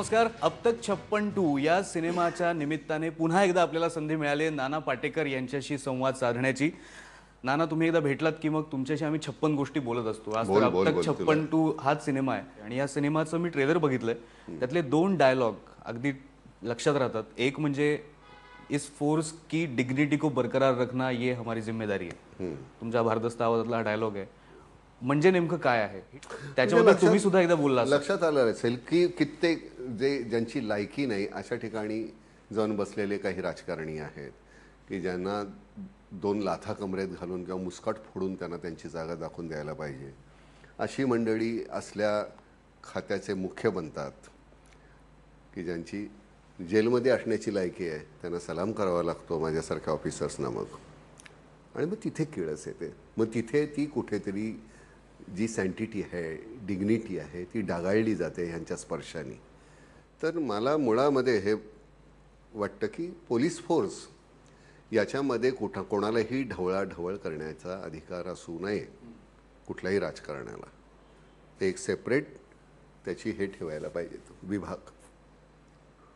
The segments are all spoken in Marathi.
नमस्कार. अब तक 56 या सिनेमाच्या निमित्ताने पुन्हा एकदा आपल्याला संधी मिळाली नाना पाटेकर यांच्याशी संवाद साधण्याची. नाना, तुम्ही एकदा भेटलात की मग तुमच्याशी आम्ही 56 गोष्टी बोलत असतो. आज तर अब तक 56 हाच सिनेमा आहे आणि या सिनेमाचं मी ट्रेलर बघितलंय. त्यातले 2 डायलॉग अगदी लक्षात राहतात. एक म्हणजे इस फोर्स की डिग्निटी को बरकरार रखना ये हमारी जिम्मेदारी आहे. तुमच्या भारदस्त आवाजातला हा डायलॉग आहे. म्हणजे नेमकं काय आहे त्याच्याबद्दल तुम्ही सुद्धा एकदा बोलला. लक्षात आलं असेल की कित्येक ज्यांची लायकी नाही अशा ठिकाणी जाऊन बसलेले काही राजकारणी आहेत की ज्यांना 2 लाथा कमरेत घालून किंवा मुस्काट फोडून त्यांना त्यांची जागा दाखवून द्यायला पाहिजे. अशी मंडळी असल्या खात्याचे मुख्य बनतात की ज्यांची जेलमध्ये असण्याची लायकी आहे. त्यांना सलाम करावा लागतो माझ्यासारख्या ऑफिसर्सना. आणि मग तिथे किळस येते. मग तिथे ती कुठेतरी जी सँटिटी आहे, डिग्निटी आहे, ती डागाळली जाते ह्यांच्या स्पर्शाने. तर मला मुळामध्ये हे वाटतं की पोलीस फोर्स याच्यामध्ये कोणालाही ढवळाढवळ करण्याचा अधिकार असू नये कुठल्याही राजकारण्याला. ते एक सेपरेट त्याची हे ठेवायला पाहिजेत विभाग.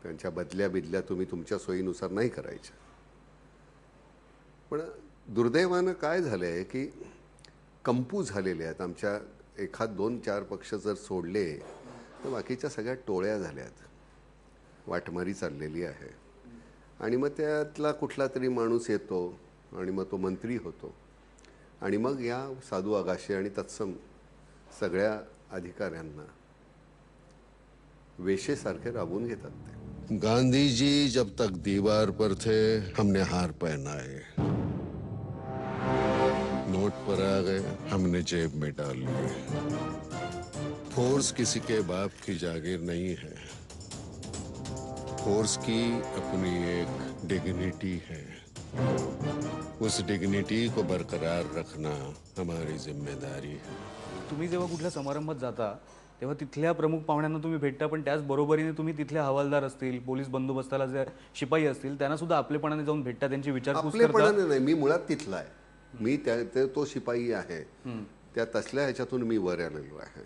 त्यांच्या बदल्या तुम्ही तुमच्या सोयीनुसार नाही करायच्या. पण दुर्दैवानं काय झालं आहे की कंपू झालेले आहेत. आमच्या 1, 2, 4 पक्ष जर सोडले तर बाकीच्या सगळ्या टोळ्या झाल्यात. वाटमारी चाललेली आहे आणि मग त्यातला कुठला तरी माणूस येतो आणि मग तो मंत्री होतो आणि मग या साधू आगाशे आणि तत्सम सगळ्या अधिकाऱ्यांना वेशेसारखे राबवून घेतात. ते गांधी जी जब तक दीवार पर थे हमने हार पहनाए, नोट पर आ गए हमने जेब में डाल लिए. फोर्स किसी के बाप की जागीर नहीं है. फोर्स की अपनी एक डिग्निटी है. उस डिग्निटी को बरकरार रखना हमारी जिम्मेदारी है. तुम्ही जेव्हा कुठल्या समारंभात जाता तेव्हा तिथल्या प्रमुख पाहुण्यांना तुम्ही भेटता, पण त्याच बरोबरीने तुम्ही तिथले हवालदार असतील, पोलीस बंदोबस्ताला जे शिपाई असतील त्यांना सुद्धा आपलेपणाने जाऊन भेटता, त्यांची विचारपूस करता. आपलेपणाने नाही, मी मुळात तिथला आहे. मी तो शिपाई आहे. त्या तसल्या ह्याच्यातून मी वर आलेलो आहे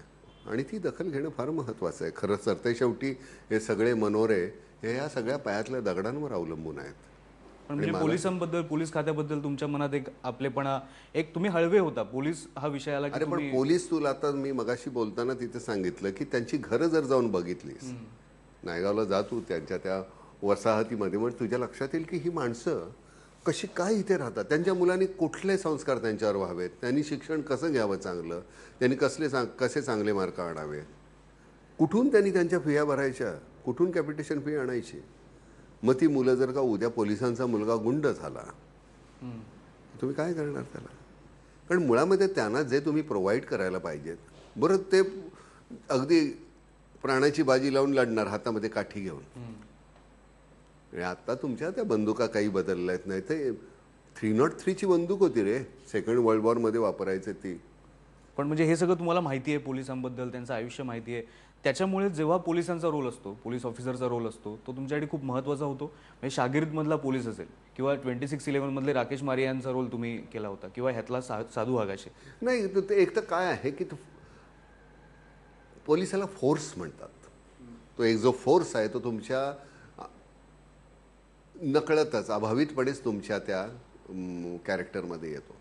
आणि ती दखल घेणं फार महत्त्वाचं आहे. खरं सरते शेवटी हे सगळे मनोरे हे या सगळ्या पायातल्या दगडांवर अवलंबून आहेत. पण म्हणजे पोलिसांबद्दल, पोलीस खात्याबद्दल तुमच्या मनात एक आपलेपणा, एक तुम्ही हळवे होता पोलीस हा विषय आला. अरे पण पोलीस, तुला आता मी मगाशी बोलताना तिथे सांगितलं की त्यांची घरं जर जाऊन बघितलीस, नायगावला जा तू त्यांच्या त्या वसाहतीमध्ये, मग तुझ्या लक्षात येईल की ही माणसं कशी काय इथे राहतात. त्यांच्या मुलांनी कुठले संस्कार त्यांच्यावर व्हावेत, त्यांनी शिक्षण कसं घ्यावं चांगलं, त्यांनी कसे चांगले मार्क आणावे, कुठून त्यांनी त्यांच्या फिया भरायच्या, कुठून कॅपिटेशन फी आणायची. मग ती मुलं जर का उद्या पोलिसांचा मुलगा गुंड झाला तुम्ही काय करणार त्याला. कारण मुळामध्ये त्यांना जे तुम्ही प्रोव्हाइड करायला पाहिजेत, बरं ते अगदी प्राणाची बाजी लावून लढणार हातामध्ये काठी घेऊन. आता तुमच्या त्या बंदुका काही बदलल्या आहेत. नाही ते 303 ची बंदूक होती रे, सेकंड वर्ल्ड वॉरमध्ये वापरायचे ती. पण म्हणजे हे सगळं तुम्हाला माहिती आहे पोलिसांबद्दल, त्यांचं आयुष्य माहिती आहे. त्याच्यामुळे जेव्हा पोलिसांचा रोल असतो, पोलीस ऑफिसरचा रोल असतो, तो तुमच्यासाठी खूप महत्त्वाचा होतो. म्हणजे शागिर्दमधला पोलीस असेल किंवा 2611 मधले राकेश मारिया यांचा रोल तुम्ही केला होता किंवा ह्यातला साधू आगाशे. नाही, एक तर काय आहे की पोलिसाला फोर्स म्हणतात. तो एक जो फोर्स आहे तो तुमच्या नकळतच अभावितपणेच तुमच्या त्या कॅरेक्टरमध्ये येतो.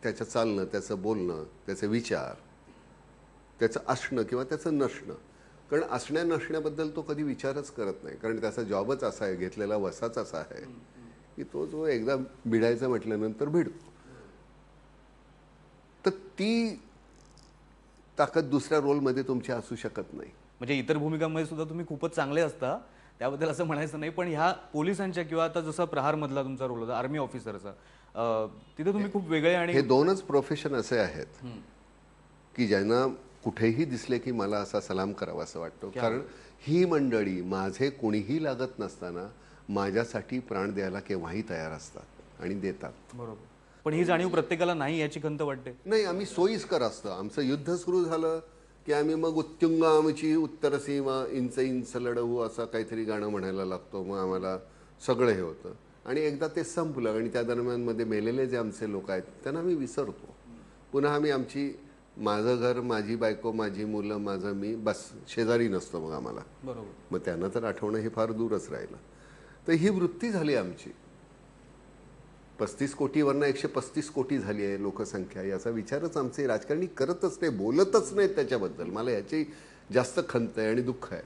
त्याचं चालणं, त्याचं बोलणं, त्याचे विचार, त्याचं असणं किंवा त्याचं नसणं. कारण असण्या नसण्याबद्दल तो कधी विचारच करत नाही, कारण त्याचा जॉबच असा आहे, घेतलेला वसाच असा आहे की तो जो एकदा भिडायचं म्हटल्यानंतर भिडतो. तर ती ताकद दुसऱ्या रोलमध्ये तुमची असू शकत नाही. म्हणजे इतर भूमिकांमध्ये सुद्धा तुम्ही खूपच चांगले असता, त्याबद्दल असं म्हणायचं नाही. पण ह्या पोलिसांच्या किंवा आता जसा प्रहारमधला तुमचा रोल होता आर्मी ऑफिसरचा, तिथे तुम्ही खूप वेगळे. आणि हे 2च प्रोफेशन असे आहेत की ज्यांना कुठेही दिसले की मला असा सलाम करावा असं वाटतं. कारण ही मंडळी माझे कोणीही लागत नसताना माझ्यासाठी प्राण द्यायला केव्हाही तयार असतात आणि देतात. बरोबर. पण ही जाणीव प्रत्येकाला नाही याची खंत वाटते. नाही, आम्ही सोयीस्कर असतं. आमचं युद्ध सुरू झालं की आम्ही मग उत्तुंग आमची उत्तर सीमा इंच इंच लढवू असं काहीतरी गाणं म्हणायला लागतो. मग आम्हाला सगळं हे होतं आणि एकदा ते संपलं आणि त्या दरम्यानमध्ये मेलेले जे आमचे लोक आहेत त्यांना आम्ही विसरतो. पुन्हा आम्ही आमची माझं घर, माझी बायको, माझी मुलं, माझं मी, बस शेजारी नसतो मग आम्हाला. बरोबर. मग त्यांना तर आठवणं हे फार दूरच राहिलं. तर ही वृत्ती झाली आमची. 35 कोटीवरनं 135 कोटी झाली आहे लोकसंख्या. याचा विचारच आमचे राजकारणी करतच नाही, बोलतच नाहीत त्याच्याबद्दल. मला याची जास्त खंत आहे आणि दुःख आहे.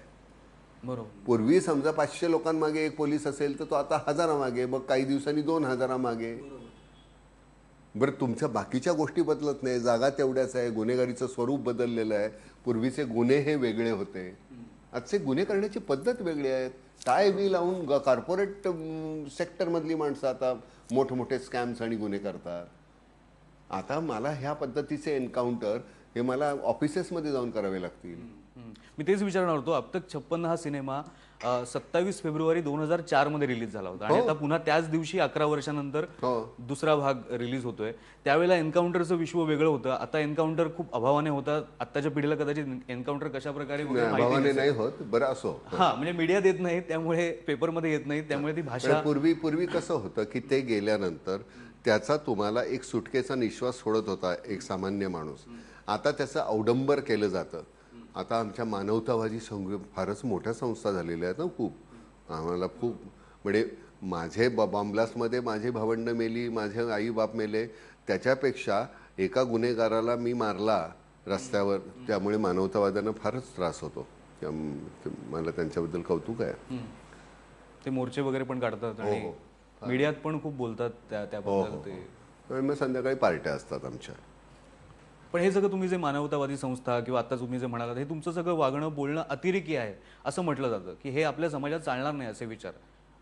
बरोबर. पूर्वी समजा 500 लोकांमागे एक पोलीस असेल तर तो आता 1000 मागे, मग काही दिवसांनी 2000 मागे. बरं, तुमच्या बाकीच्या गोष्टी बदलत नाही, जागा तेवढ्याच आहे, गुन्हेगारीचं स्वरूप बदललेलं आहे. पूर्वीचे गुन्हे हे वेगळे होते, आजचे गुन्हे करण्याची पद्धत वेगळी आहे. टाय बी लावून कॉर्पोरेट सेक्टरमधली माणसं आता मोठमोठे स्कॅम्स आणि गुन्हे करतात. आता मला ह्या पद्धतीचे एन्काउंटर हे मला ऑफिसेसमध्ये जाऊन करावे लागतील. मी तेच विचारणार होतो. अब तक 56 हा सिनेमा 27 फेब्रुवारी 2004 मध्ये रिलीज झाला होता आणि आता पुन्हा त्याच दिवशी 11 वर्षानंतर दुसरा भाग रिलीज होतोय. त्यावेळेला एन्काउंटरचं विश्व वेगळं होतं. आता एन्काउंटर खूप अभावाने होतं. आत्ताच्या पिढीला कदाचित एन्काउंटर कशा प्रकारे भावाने नाही होत. बरं असो, हा, म्हणजे मीडियात येत नाही, त्यामुळे पेपरमध्ये येत नाही, त्यामुळे ती भाषा. पूर्वी कसं होतं की ते गेल्यानंतर त्याचा तुम्हाला एक सुटकेचा निश्वास सोडत होता एक सामान्य माणूस. आता त्याचं अवडंबर केलं जातं. आता आमच्या मानवतावादी फारच मोठ्या संस्था झालेल्या आहेत ना. खूप आम्हाला खूप म्हणजे माझे बॉम्बलास्टमध्ये माझी भावंडं मेली, माझे आई बाप मेले, त्याच्यापेक्षा एका गुन्हेगाराला मी मारला रस्त्यावर, त्यामुळे मानवतावाद्यांना फारच त्रास होतो. मला त्यांच्याबद्दल कौतुक आहे. ते मोर्चे वगैरे पण काढतात आणि मीडियात पण खूप बोलतात त्याबद्दल. ते मग संध्याकाळी पार्ट्या असतात आमच्या. पण हे सगळं तुम्ही जे मानवतावादी संस्था किंवा आता तुम्ही जे म्हणालात, हे तुमचं सगळं वागणं बोलणं अतिरेकी आहे असं म्हटलं जातं, की हे आपल्या समाजात चालणार नाही असे विचार,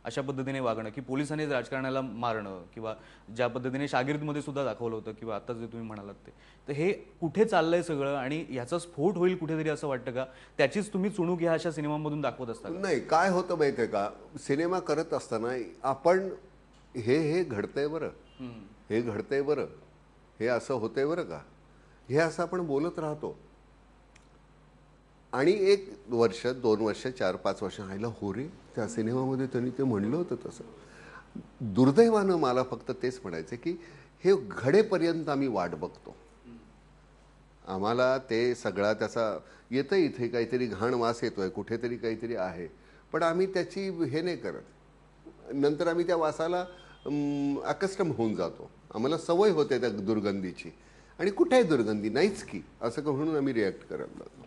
अशा पद्धतीने वागणं, की पोलिसांनी राजकारणाला मारणं किंवा ज्या पद्धतीने शागिर्दमध्ये सुद्धा दाखवलं होतं किंवा आता जे तुम्ही म्हणालात ते. तर हे कुठे चाललंय सगळं आणि ह्याचा स्फोट होईल कुठेतरी असं वाटतं का? त्याचीच तुम्ही चुणूक ह्या अशा सिनेमांमधून दाखवत असता? नाही, काय होतं माहिती आहे का, सिनेमा करत असताना आपण हे घडतंय बरं, हे घडतंय बरं, हे असं होतंय बरं का, हे असं आपण बोलत राहतो. आणि 1 वर्ष 2 वर्ष 4-5 वर्ष आईला हो रे, त्या सिनेमामध्ये त्यांनी ते म्हणलं होतं तसं. दुर्दैवानं मला फक्त तेच म्हणायचं की हे घडेपर्यंत आम्ही वाट बघतो. आम्हाला ते सगळा त्याचा येतं, इथे काहीतरी घाण वास येतोय, कुठेतरी काहीतरी आहे, पण आम्ही त्याची हे नाही करत. नंतर आम्ही त्या वासाला अकस्टम होऊन जातो. आम्हाला सवय होते त्या दुर्गंधीची. आणि कुठे आहे दुर्गंधी, नाहीच की, असं म्हणून आम्ही रिॲक्ट करायला लागतो.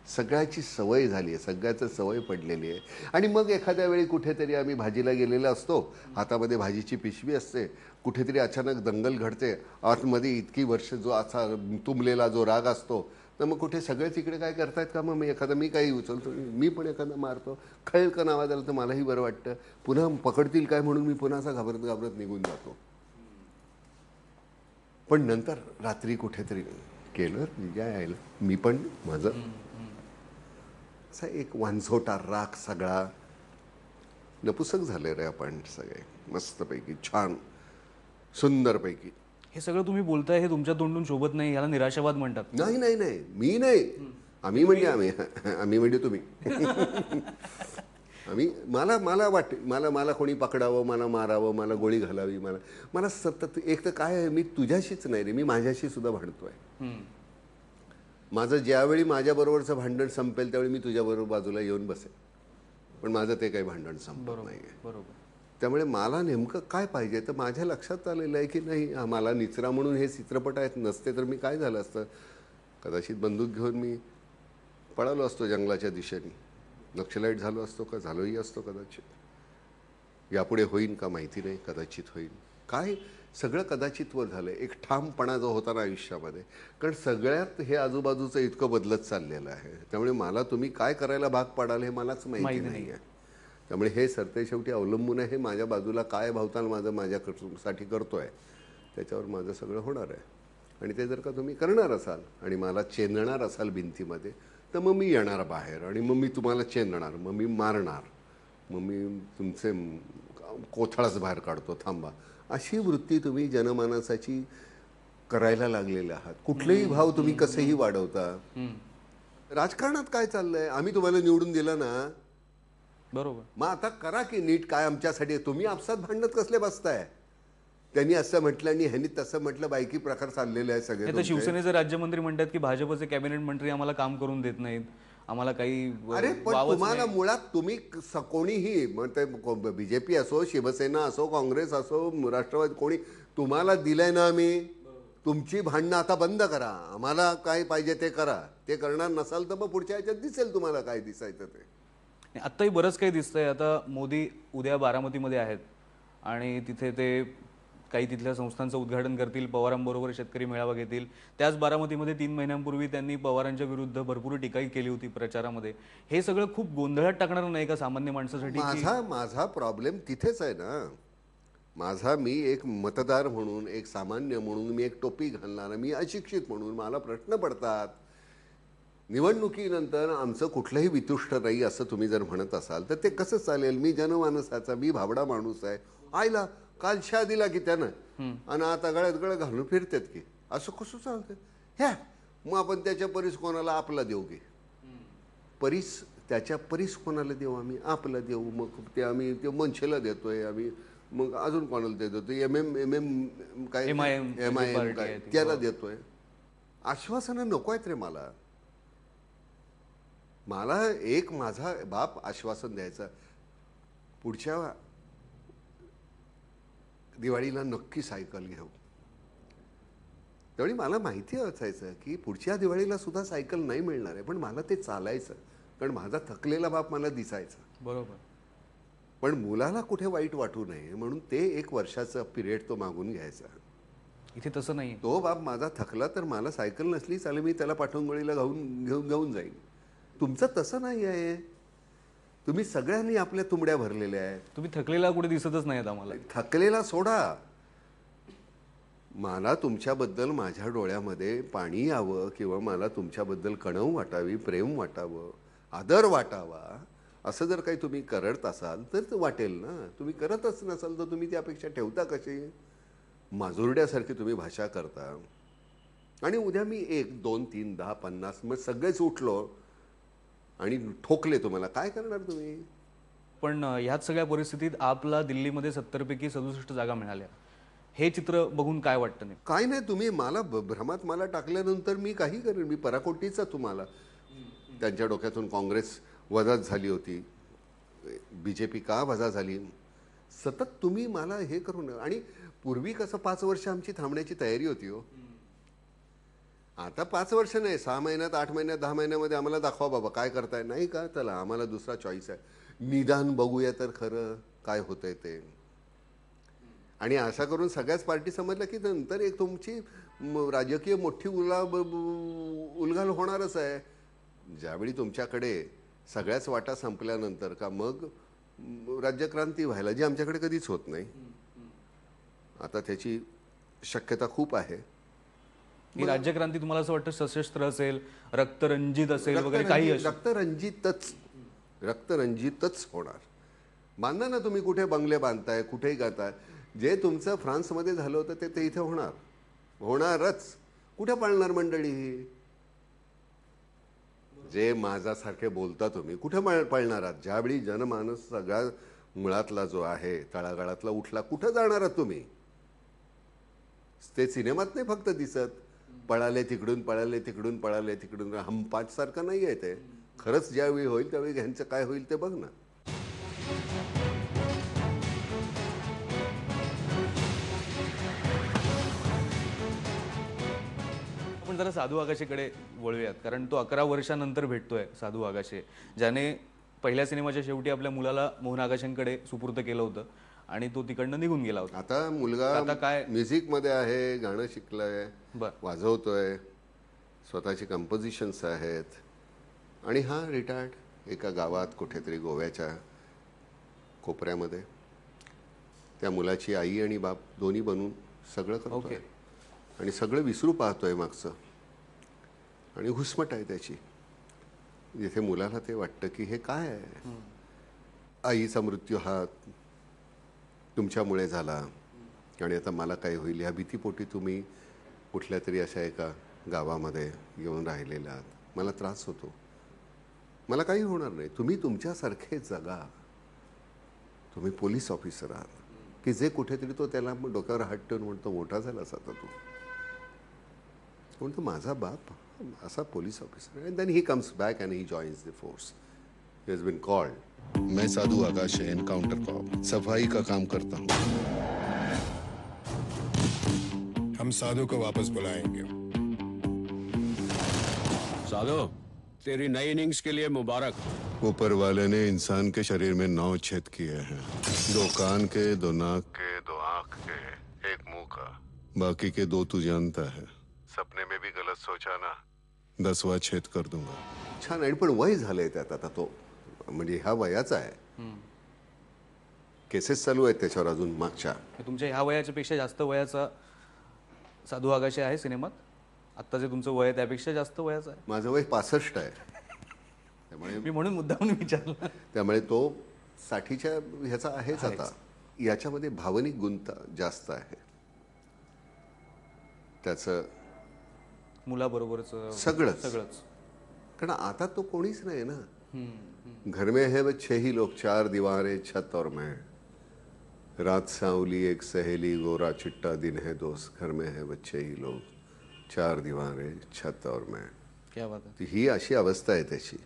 सगळ्याची सवय झाली आहे, सगळ्याचं सवय पडलेली आहे. आणि मग एखाद्या वेळी कुठेतरी आम्ही भाजीला गेलेला असतो, हातामध्ये भाजीची पिशवी असते, कुठेतरी अचानक दंगल घडते, आतमध्ये इतकी वर्ष जो असा तुंबलेला जो राग असतो, तर मग कुठे सगळेच इकडे काय करतायत का, मग मी काही उचलतो, मी पण एखादा मारतो, खळकन आवाज आला तर मलाही बरं वाटतं. पुन्हा पकडतील काय म्हणून मी पुन्हा असा घाबरत घाबरत निघून जातो. पण नंतर रात्री कुठेतरी केलं यायला मी पण माझं असा एक वांझोटा राग सगळा नपुसक झाले रे आपण सगळे, मस्तपैकी छान सुंदरपैकी. हे सगळं तुम्ही बोलताय हे तुमच्या तोंडून शोभत नाही, याला निराशावाद म्हणतात. नाही नाही नाही, मी नाही, आम्ही म्हणजे तुम्ही. मला वाटते मला कोणी पकडावं, मला मारावं, मला गोळी घालावी, मला सतत एक तर काय आहे, मी तुझ्याशीच नाही रे, मी माझ्याशी सुद्धा भांडतोय. माझं ज्यावेळी माझ्याबरोबरचं भांडण संपेल त्यावेळी मी तुझ्याबरोबर बाजूला येऊन बसेल, पण माझं ते काही भांडण संपत नाही. बरोबर. त्यामुळे मला नेमकं काय पाहिजे तर माझ्या लक्षात आलेलं आहे की नाही, मला निचरा म्हणून हे चित्रपट आहेत, नसते तर मी काय झालं असतं, कदाचित बंदूक घेऊन मी पळालो असतो जंगलाच्या दिशेने, नक्षलाईट झालो असतो का, झालोही असतो कदाचित. यापुढे होईन का माहिती नाही, कदाचित होईल. काय सगळं कदाचितवर झालं. एक ठामपणा जो होता ना आयुष्यामध्ये, कारण सगळ्यात हे आजूबाजूचं इतकं बदलत चाललेलं आहे, त्यामुळे मला तुम्ही काय करायला भाग पाडाल हे मलाच माहिती नाही आहे. त्यामुळे हे सरते शेवटी अवलंबून आहे माझ्या बाजूला काय भावताल माझं माझ्यासाठी करतोय त्याच्यावर माझं सगळं होणार आहे. आणि ते जर का तुम्ही करणार असाल आणि मला चेंदणार असाल भिंतीमध्ये, तर मग मी येणार बाहेर आणि मग मी तुम्हाला चेंदणार, मग मी मारणार, मग मी तुमचे कोथळाच बाहेर काढतो, थांबा. अशी वृत्ती तुम्ही जनमानसाची करायला लागलेले आहात. कुठलेही भाव तुम्ही कसेही वाढवता. राजकारणात काय चाललंय, आम्ही तुम्हाला निवडून दिलं ना, बरोबर, मग आता करा की नीट काय आमच्यासाठी. तुम्ही आपसात भांडत कसले बसताय, त्यांनी असं म्हटलं आणि ह्यांनी तसं म्हटलं, बायकी प्रकार चाललेले आहे सगळे नाही तर तुमचे. शिवसेनेचे राज्यमंत्री म्हणतात की भाजपचे कॅबिनेट मंत्री आम्हाला काम करून देत नाहीत, आम्हाला काही अरे पण वावच तुम्हाला नाही. मुळात तुम्ही कोणीही म्हणते, बीजेपी असो, शिवसेना असो, काँग्रेस असो, राष्ट्रवादी, कोणी तुम्हाला दिलंय ना आम्ही, तुमची भांडणं आता बंद करा, आम्हाला काय पाहिजे ते करा. ते करणार नसाल तर मग पुढच्या ह्याच्यात दिसेल तुम्हाला काय दिसायचं ते. आत्ताही बरंच काही दिसतंय. आता मोदी उद्या बारामतीमध्ये आहेत आणि तिथे ते काही तिथल्या संस्थांचं उद्घाटन करतील, पवारांबरोबर शेतकरी मेळावा घेतील. त्याच बारामतीमध्ये 3 महिन्यांपूर्वी त्यांनी पवारांच्या विरुद्ध भरपूर टीकाही केली होती प्रचारामध्ये. हे सगळं खूप गोंधळात टाकणार नाही का सामान्य माणसासाठी की माझा प्रॉब्लेम तिथेच आहे ना. मी एक मतदार म्हणून, एक सामान्य म्हणून, मी एक टोपी घालणारा, मी अशिक्षित म्हणून मला प्रश्न पडतात. निवडणुकीनंतर आमचं कुठलंही वितुष्ट नाही असं तुम्ही जर म्हणत असाल तर ते कसं चालेल? मी जनमानसाचा, मी भाबडा माणूस आहे. आयला काल शा दिला की त्यानं आणि आता गळ्यात गळ घालून फिरतात की, असं कसं चालतं? ह्या मग आपण त्याच्या परीस कोणाला आपला देऊ की, त्याच्या परीस कोणाला देऊ? आम्ही आपला देऊ. मग ते आम्ही ते मनसेला देतोय आम्ही, मग अजून कोणाला देतोय? एम काय MIM काय त्याला देतोय. आश्वासनं नको आहेत रे मला. एक माझा बाप आश्वासन द्यायचा, पुढच्या दिवाळीला नक्की सायकल घेऊ. त्यावेळी मला माहिती असायचं की पुढच्या दिवाळीला सुद्धा सायकल नाही मिळणार आहे, पण मला ते चालायचं, कारण माझा थकलेला बाप मला दिसायचा. बरोबर. पण मुलाला कुठे वाईट वाटू नये म्हणून ते 1 वर्षाचा पिरियड तो मागून घ्यायचा. इथे तसं नाही. तो बाप माझा थकला तर मला सायकल नसली चालेल, मी त्याला पाठवंगळीला घेऊन जाईन. तुमचं तसं नाही आहे. तुम्ही सगळ्यांनी आपल्या तुंबड्या भरलेल्या आहेत. तुम्ही थकलेला कुठे दिसतच नाहीत आम्हाला. थकलेला सोडा, मला तुमच्याबद्दल माझ्या डोळ्यामध्ये पाणी यावं किंवा मला तुमच्याबद्दल कणव वाटावी, प्रेम वाटावं, आदर वाटावा, असं जर काही तुम्ही करत असाल तर ते वाटेल ना. तुम्ही करतच नसाल तर तुम्ही ती अपेक्षा ठेवता कशी? माजुरड्यासारखी तुम्ही भाषा करता. आणि उद्या मी 1, 2, 3, 10, 50 मग सगळेच उठलो आणि ठोकले तुम्हाला, काय करणार तुम्ही? पण ह्याच सगळ्या परिस्थितीत आपला दिल्लीमध्ये 70 पैकी 67 जागा मिळाल्या. हे चित्र बघून काय वाटतं नाही? काय नाही, तुम्ही मला भ्रमात मला टाकल्यानंतर मी काही करेन. मी पराकोटीचा तुम्हाला, त्यांच्या डोक्यातून काँग्रेस वजाच झाली होती, बीजेपी का वजा झाली, सतत तुम्ही मला हे करू नका. आणि पूर्वी कसं 5 वर्ष आमची थांबण्याची तयारी होती हो. आता 5 वर्ष नाही, 6 महिन्यात, 8 महिन्यात, 10 महिन्यामध्ये आम्हाला दाखवा बाबा काय करताय. नाही का, चला आम्हाला दुसरा चॉईस आहे, निदान बघूया तर खरं काय होतंय ते. आणि असा करून सगळ्याच पार्टी समजलं की नंतर एक तुमची राजकीय मोठी उलघाल होणारच आहे. ज्यावेळी तुमच्याकडे सगळ्याच वाटा संपल्यानंतर का मग राज्यक्रांती व्हायला, जी आमच्याकडे कधीच होत नाही. आता त्याची शक्यता खूप आहे. ही राज्यक्रांती तुम्हाला असं वाटतं सशस्त्र असेल, रक्तरंजित असेल वगैरे काही असेल? रक्तरंजितच होणार. बांधा ना तुम्ही, कुठे बंगले बांधताय, कुठेही गाताय. जे तुमचं फ्रान्समध्ये झालं होतं ते इथे होणारच. कुठे पाळणार मंडळी ही? जे माझ्यासारखे बोलता तुम्ही कुठे पाळणार आहात? ज्यावेळी जनमानस सगळ्या मुळातला जो आहे, तळागाळातला उठला, कुठं जाणार आहात तुम्ही? ते सिनेमात नाही फक्त दिसत, पळाले तिकडून, पळाले तिकडून, पळाले तिकडून. हम 5 सारखं नाही आहे ते. खरंच ज्यावेळी होईल त्यावेळी ह्यांचं काय होईल ते बघ ना. आपण जरा साधू आगाशेकडे वळूयात, कारण तो 11 वर्षानंतर भेटतोय साधू आगाशे, ज्याने पहिल्या सिनेमाच्या शेवटी आपल्या मुलाला मोहन आगाशेंकडे सुपूर्द केलं होतं आणि तो तिकडनं निघून गेला होता. आता मुलगा आता काय? म्युझिक मध्ये आहे, गाणं शिकलंय, वाजवतोय, स्वतःची कंपोजिशन्स आहेत आणि हा रिटायर्ड एका गावात कुठेतरी गोव्याच्या कोपऱ्यामध्ये त्या मुलाची आई आणि बाप दोन्ही बनून सगळं करतोय. आणि सगळं विसरू पाहतोय मागचं. आणि हुसमट आहे त्याची, जिथे मुलाला ते वाटतं की हे काय आहे, आईचा मृत्यू हा तुमच्यामुळे झाला आणि आता मला काय होईल ह्या भीतीपोटी तुम्ही कुठल्या तरी अशा एका गावामध्ये येऊन राहिलेला आहात. मला त्रास होतो. मला काही होणार नाही, तुम्ही तुमच्यासारखे जगा. तुम्ही पोलीस ऑफिसर आहात, की जे कुठेतरी तो त्याला मग डोक्यावर हात ठेवून म्हणतो मोठा झालास आता तू, म्हणतो माझा बाप असा police officer. And then he comes back and he joins the force. He has been called. मैं साधु आकाश है, एनकाउंटर कॉप, सफाई का काम करता हूँ. हम साधु को वापस बुलाएंगे. साधु, तेरी नई इनिंग्स के लिए मुबारक. ऊपर वाले ने इंसान के शरीर में 9 छेद किए हैं. 2 कान के, 2 नाक के, 2 आंख के, 1 मुंह का. बाकी के 2 तू जानता है. सपने में भी गलत सोचा ना, 10वां छेद कर दूंगा. छान आहे, पण वय झालंय त्यात आता तो, म्हणजे ह्या वयाचा आहे. केसेस चालू आहेत त्याच्यावर अजून मागच्या. तुमच्या ह्या वयाच्या पेक्षा जास्त वयाचा साधू आगाशे आहे सिनेमात. आता जे तुमचं वय आहे त्यापेक्षा जास्त वयाचं आहे. माझं वय 65 आहे. त्यामुळे मी म्हणून मुद्दाम विचारलं. त्यामुळे तो 60च्या ह्याचा आहेच. आता याच्यामध्ये भावनिक गुंता जास्त आहे त्याचं, मुलाबरोबरच सगळंच. कारण आता तो कोणीच नाही ना. घर में है वो 6 ही लोग, 4 दीवारें छत और मैं. रात सांवली एक सहेली, गोरा चिट्टा दिन है दोस्त. घर में है वो 6 ही लोग, 4 दीवारें छत और मैं. क्या बात आहे. ही अशी अवस्था आहे त्याची.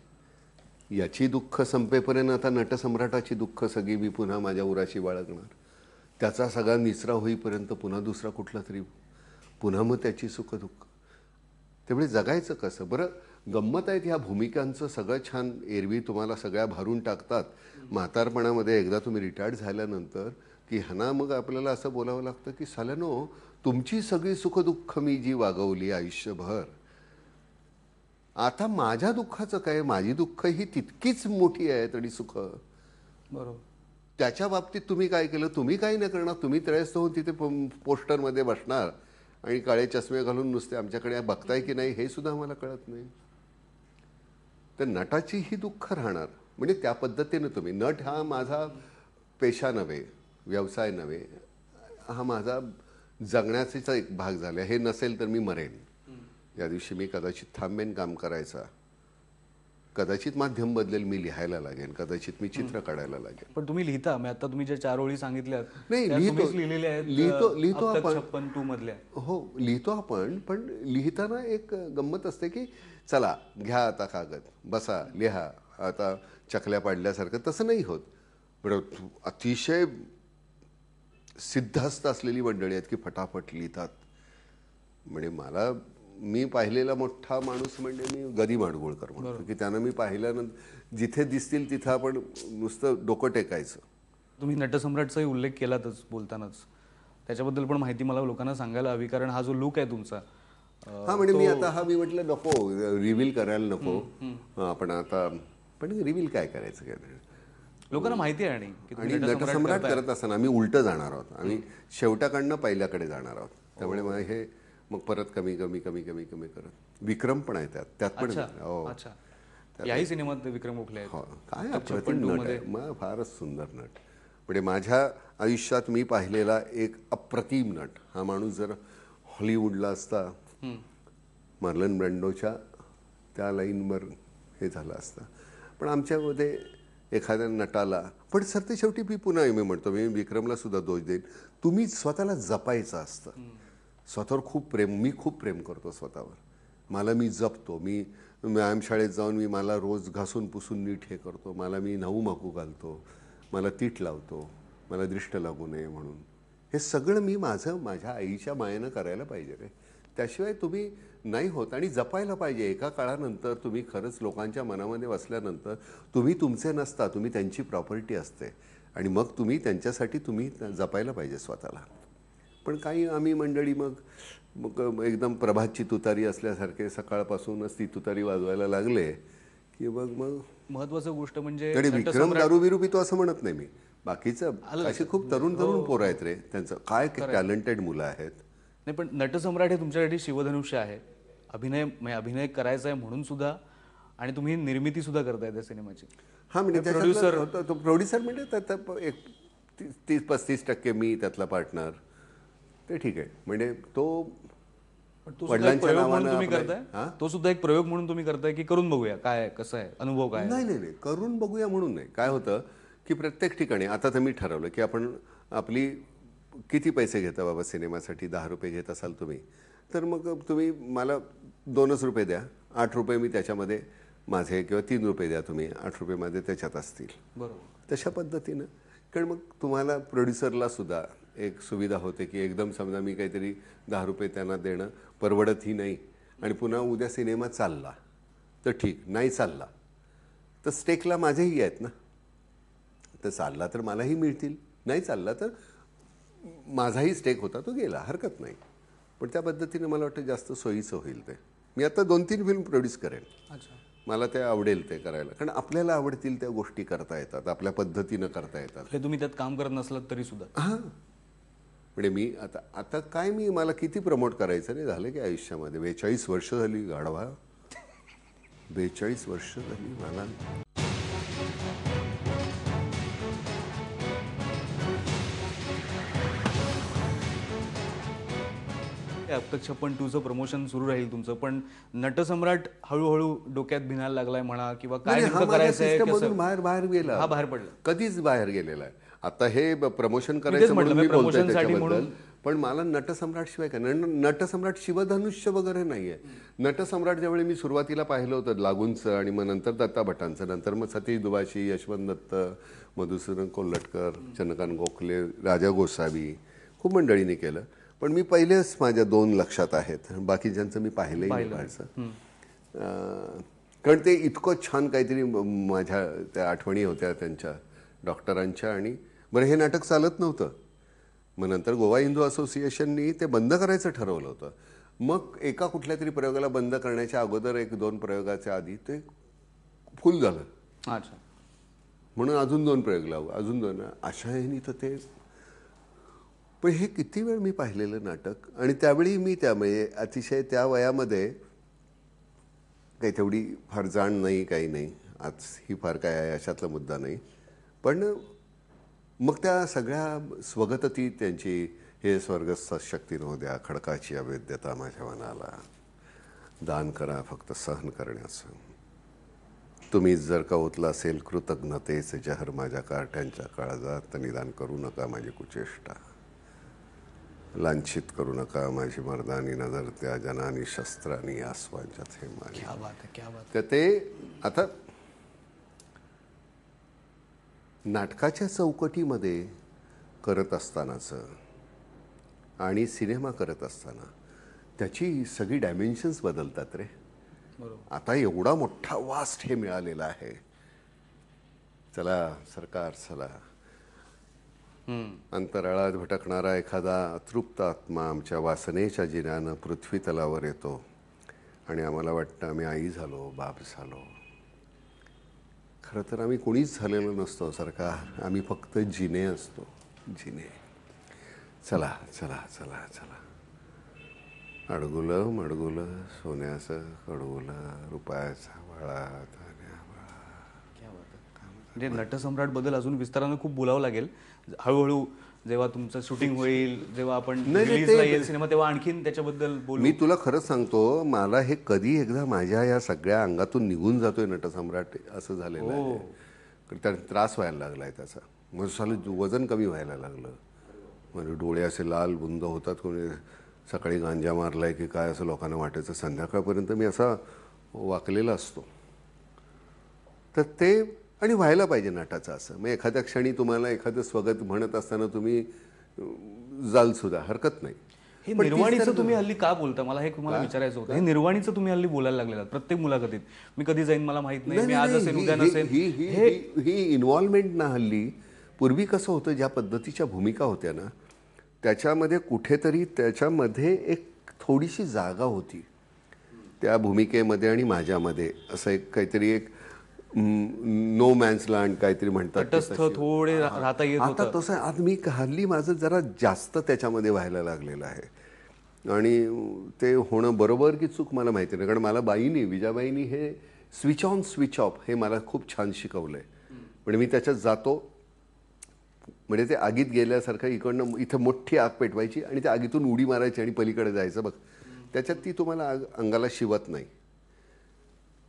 याची दुःख संपेपर्यंत आता नटसम्राटाची दुःख सगळी मी पुन्हा माझ्या उराशी बाळगणार. त्याचा सगळा निचरा होईपर्यंत पुन्हा दुसरा कुठला तरी, पुन्हा मग त्याची सुखदुःख. त्यामुळे जगायचं कसं. बरं, गंमत आहेत ह्या भूमिकांचं. सगळं छान एरवी तुम्हाला सगळ्या भारून टाकतात. म्हातारपणामध्ये एकदा तुम्ही रिटायर्ड झाल्यानंतर की ह्यांना मग आपल्याला असं बोलावं लागतं की साल्यानो, तुमची सगळी सुखदुःख मी जी वागवली आयुष्यभर, आता माझ्या दुःखाचं काय. माझी दुःख ही तितकीच मोठी आहेत आणि सुख. बरोबर. त्याच्या बाबतीत तुम्ही काय केलं. तुम्ही काही नाही करणार. तुम्ही त्रयस्थ होऊन तिथे पोस्टरमध्ये बसणार आणि काळे चष्मे घालून नुसते आमच्याकडे बघताय की नाही हे सुद्धा आम्हाला कळत नाही. तर नटाची ही दुःख राहणार. म्हणजे त्या पद्धतीने तुम्ही, नट हा माझा पेशा नव्हे, व्यवसाय नव्हे, हा माझा जगण्याचा एक भाग झाला. हे नसेल तर मी मरेन. या दिवशी मी कदाचित थांबेन काम करायचा. कदाचित माध्यम बदलेल, मी लिहायला लागेन, कदाचित मी चित्र काढायला लागेन. पण तुम्ही लिहिता. मी आता तुम्ही ज्या 4 ओळी सांगितल्यात नाही, त्या लिहितो. तुम्हीच लिहिलेल्या आहेत. लिहितो अब तक आपण. 56 मधल्या. हो, लिहितो आपण. पण लिहिताना एक गंमत असते की चला घ्या आता कागद, बसा लिहा, आता चकल्या पाडल्यासारखं. तसं नाही होत. बरं, अतिशय सिद्धहस्त असलेली मंडळी आहेत की फटाफट लिहितात. म्हणजे मला, मी पाहिलेला मोठा माणूस म्हणजे मी गदी माडगुळकर म्हणतो की त्यानं मी पाहिल्यानंतर जिथे दिसतील तिथं आपण नुसतं डोकं टेकायचं. तुम्ही नटसम्राटचाही उल्लेख केलातच बोलतानाच. त्याच्याबद्दल पण माहिती मला लोकांना सांगायला हवी. कारण हा जो लुक आहे तुमचा, हा म्हणजे मी आता मी म्हटलं नको रिव्हील करायला नको आपण आता. पण रिव्हील काय करायचं काय. लोकांना माहिती आहे. आणि नटसम्राट करत असताना आम्ही उलटं जाणार आहोत. आम्ही शेवटाकडनं पहिल्याकडे जाणार आहोत. त्यामुळे मग हे मग परत कमी कमी कमी कमी कमी करत. विक्रम पण आहे त्यात पण. अच्छा, याही सिनेमात विक्रम गोखले आहेत. हो, काय अप्रतिम नट आहे. मग फारच सुंदर नट. म्हणजे माझ्या आयुष्यात मी पाहिलेला एक अप्रतिम नट. हा माणूस जर हॉलिवूडला असता, मार्लन ब्रँडोच्या त्या लाईनवर हे झालं असतं. पण आमच्यामध्ये एखाद्या नटाला, पण सर ते शेवटी मी पुन्हा मी म्हणतो, मी विक्रमला सुद्धा दोष देईन, तुम्ही स्वतःला जपायचं असतं. स्वतःवर खूप प्रेम, मी खूप प्रेम करतो स्वतःवर. मला मी जपतो. मी व्यायामशाळेत जाऊन मी मला रोज घासून पुसून नीट हे करतो. मला मी नऊ माकू घालतो, मला तीट लावतो, मला दृष्ट लागू नये म्हणून. हे सगळं मी माझ्या आईच्या मायेनं करायला पाहिजे रे. त्याशिवाय तुम्ही नाही होत. आणि जपायला पाहिजे. एका काळानंतर तुम्ही खरंच लोकांच्या मनामध्ये बसल्यानंतर तुम्ही तुमचे नसता, तुम्ही त्यांची प्रॉपर्टी असते. आणि मग तुम्ही त्यांच्यासाठी तुम्ही जपायला पाहिजे स्वतःला. पण काही आम्ही मंडळी मग एकदम प्रभातची तुतारी असल्यासारखे सकाळपासूनच ती तुतारी वाजवायला लागले की मग महत्वाची गोष्ट म्हणजे विक्रम दारू बिरू पितो असं म्हणत नाही मी. बाकीचं अशी खूप तरुण पोरं आहेत रे. त्यांचं काय टॅलेंटेड मुलं आहेत. नाही, पण नटसम्राट हे तुमच्यासाठी शिवधनुष्य आहे. अभिनय करायचा आहे म्हणून सुद्धा. आणि तुम्ही निर्मिती सुद्धा करताय त्या सिनेमाची. हा म्हणजे प्रोड्युसर म्हणजे 30-35% मी त्यातला पार्टनर. ते ठीक आहे. म्हणजे तो वडिलांच्या नावानं तुम्ही करताय. तो सुद्धा एक प्रयोग म्हणून तुम्ही करताय की करून बघूया काय कसं आहे, अनुभव काय. नाही, करून बघूया म्हणून नाही. काय होतं की प्रत्येक ठिकाणी आता तर मी ठरवलं की आपण आपली किती पैसे घेता बाबा सिनेमासाठी, 10 रुपये घेत असाल तुम्ही, तर मग तुम्ही मला 2च रुपये द्या, 8 रुपये मी त्याच्यामध्ये माझे, किंवा 3 रुपये द्या तुम्ही, 8 रुपये माझे त्याच्यात असतील. बरोबर. तशा पद्धतीनं, कारण मग तुम्हाला प्रोड्युसरला सुद्धा एक सुविधा होते की एकदम समजा मी काहीतरी 10 रुपये त्यांना देणं परवडतही नाही, आणि पुन्हा उद्या सिनेमा चालला तर ठीक, नाही चालला तर स्टेकला माझेही आहेत ना, तर चालला तर मलाही मिळतील, नाही चालला तर माझाही स्टेक होता तो गेला, हरकत नाही. पण त्या पद्धतीने मला वाटतं जास्त सोयीचं होईल ते. मी आता 2-3 फिल्म प्रोड्यूस करेन. अच्छा. मला ते आवडेल ते करायला, कारण आपल्याला आवडतील त्या गोष्टी करता येतात, आपल्या पद्धतीनं करता येतात. हे तुम्ही त्यात काम करत नसलात तरी सुद्धा. हां, म्हणजे मी आता काय, मी मला किती प्रमोट करायचं नाही झालं की आयुष्यामध्ये. 42 वर्ष झाली गाढवा, 42 वर्ष झाली मला. अब तक 56चं प्रमोशन सुरू राहील तुमचं, पण नटसम्राट हळूहळू डोक्यात भिनायला लागलाय म्हणा, किंवा काय नाही, हा नेमकं माझ्या करायचंय, सिस्टममधून कसं? बाहेर गेला, हा बाहेर पडला. कधीच बाहेर गेलेला आहे. आता हे प्रमोशन तेच करायचं म्हटलं, म्हणून मी बोलतोय प्रमोशनसाठी त्याच्याबद्दल, म्हणून. पण मला नटसम्राट शिवाय काय, नटसम्राट शिवधनुष्य वगैरे नाहीये. नटसम्राट ज्यावेळी मी सुरुवातीला पाहिलं होतं लागूनचं, आणि मग नंतर दत्ता भटांचं, नंतर मग सतीश दुबाशी, यशवंत दत्त, मधुसूदन कोल्हटकर, चंद्रकांत गोखले, राजा गोसावी, खूप मंडळींनी केलं. पण मी पहिलेच माझ्या 2 लक्षात आहेत, बाकी ज्यांचं मी पाहिलंही नाही पाहायचं. कारण ते इतकं छान काहीतरी माझ्या त्या आठवणी होत्या त्यांच्या डॉक्टरांच्या. आणि बरं, हे नाटक चालत नव्हतं, मग नंतर गोवा हिंदू असोसिएशननी ते बंद करायचं ठरवलं होतं. मग एका कुठल्या तरी प्रयोगाला बंद करण्याच्या अगोदर 1-2 प्रयोगाच्या आधी ते फुल झालं. अच्छा. म्हणून अजून 2 प्रयोग लावू, अजून 2, अशा ह्यानी तर ते. पण हे किती वेळ मी पाहिलेलं नाटक, आणि त्यावेळी मी त्यामुळे अतिशय त्या वयामध्ये काही तेवढी फार जाण नाही, काही नाही. आज ही फार काय आहे अशातला मुद्दा नाही. पण मग त्या सगळ्या स्वगतती त्यांची, हे स्वर्गस्थ शक्ती नव्हत्या, खडकाची अवेद्यता माझ्या मनाला, दान करा फक्त सहन करण्याचं, तुम्हीच जर का ओतला असेल कृतज्ञतेचे जहर माझ्या कारट्यांच्या काळजात, निदान करू नका माझी कुचेष्टा, लांछित करू नका माझी मर्दानी नजर त्या जनानी शस्त्रांनी आसवांच्यात हे माझी. क्या बात आहे, क्या बात. तर ते आता नाटकाच्या चौकटीमध्ये करत असतानाचं आणि सिनेमा करत असताना त्याची सगळी डायमेन्शन्स बदलतात रे. बरोबर. आता एवढा मोठा वास्ट हे मिळालेला आहे. चला सरकार, चला अंतराळात भटकणारा एखादा अतृप्त आत्मा आमच्या वासनेच्या जिन्यानं पृथ्वी तलावर येतो, आणि आम्हाला वाटतं आम्ही आई झालो, बाप झालो. खरं तर आम्ही कोणीच झालेलो नसतो सरकार, आम्ही फक्त जिने असतो, जिने. चला चला चला चला, अडगुलं मडगुलं सोन्याचं कडगुलं, रुपयाचा वाळा धान्यावाळा. म्हणजे नटसम्राट बद्दल अजून विस्तारानं खूप बोलावं लागेल. हळूहळू जेव्हा तुमचं शूटिंग होईल, जेव्हा आपण रिलीजला येईल सिनेमा, तेव्हा आणखीन त्याच्याबद्दल बोलू. मी तुला खरंच सांगतो, मला हे कधी एकदा माझ्या या सगळ्या अंगातून निघून जातोय नटसम्राट असं झालेलं आहे. त्याला त्रास व्हायला लागलाय त्याचा. मग सालं वजन कमी व्हायला लागलं, म्हणजे डोळे असे लाल बुंद होतात, कोणी सकाळी गांजा मारलाय की काय असं लोकांना वाटायचं. संध्याकाळपर्यंत मी असा वाकलेला असतो. तर ते, आणि व्हायला पाहिजे नाटाचं असं. मग एखाद्या क्षणी तुम्हाला एखादं स्वगत म्हणत असताना तुम्ही जाल सुद्धा, हरकत नाही. हे निर्वाणीचं तुम्ही हल्ली का बोलता, मला हे तुम्हाला विचारायचं होतं. हे निर्वाणीचं तुम्ही हल्ली बोलायला लागलेला प्रत्येक मुलाखतीत. मी कधी जाईन मला माहित नाही, मी आज असेल उद्या नसेल. ही इन्व्हॉल्वमेंट ना हल्ली, पूर्वी कसं होतं, ज्या पद्धतीच्या भूमिका होत्या ना, त्याच्यामध्ये कुठेतरी त्याच्यामध्ये एक थोडीशी जागा होती त्या भूमिकेमध्ये आणि माझ्यामध्ये. असं एक काहीतरी एक नो मॅन्स लँड काहीतरी म्हणतात, तटस्थ थोडे राहता येत आता होतं. तसं आज मी हल्ली माझं जरा जास्त त्याच्यामध्ये व्हायला लागलेलं आहे. आणि ते होणं बरोबर की चूक मला माहिती नाही, कारण मला विजाबाईंनी हे स्विच ऑन स्विच ऑफ हे मला खूप छान शिकवलंय. म्हणजे मी त्याच्यात जातो, म्हणजे ते आगीत गेल्यासारखं इकडनं इथं मोठी आग पेटवायची आणि त्या आगीतून उडी मारायची आणि पलीकडे जायचं बघ. त्याच्यात ती तुम्हाला अंगाला शिवत नाही.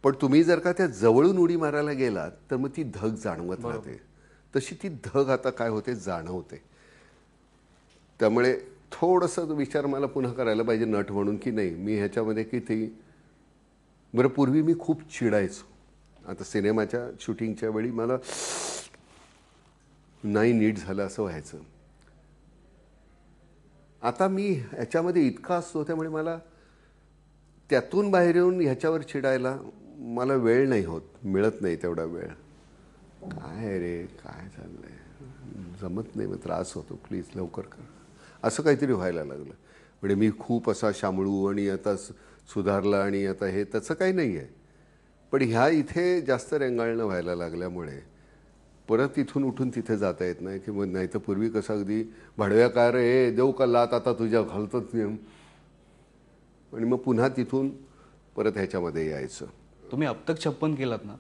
पण तुम्ही जर का त्या जवळून उडी मारायला गेलात तर मग ती धग जाणवत राहते. तशी ती धग आता काय होते, जाणवते. त्यामुळे थोडंसं विचार मला पुन्हा करायला पाहिजे नट म्हणून की नाही मी ह्याच्यामध्ये किती बरं. पूर्वी मी खूप चिडायचो. आता सिनेमाच्या शूटिंगच्या वेळी मला नाही नीट झालं असं व्हायचं. आता मी ह्याच्यामध्ये इतका असतो त्यामुळे मला त्यातून बाहेर येऊन ह्याच्यावर चिडायला मला वेळ नाही होत, मिळत नाही तेवढा वेळ. काय रे काय चाललंय जमत नाही, मग त्रास होतो, प्लीज लवकर कर, असं काहीतरी व्हायला लागलं. म्हणजे मी खूप असा शामळू आणि आता सुधारला आणि आता हे तसं काही नाही आहे. पण ह्या इथे जास्त रेंगाळणं व्हायला लागल्यामुळे परत इथून उठून तिथे जाता येत नाही. की मग नाही तर पूर्वी कसं अगदी भाडव्या काय रे देऊ का लात आता तुझ्या घालतच नाही आणि मग पुन्हा तिथून परत ह्याच्यामध्ये यायचं. तुम्ही अब तक 56 केलात ना,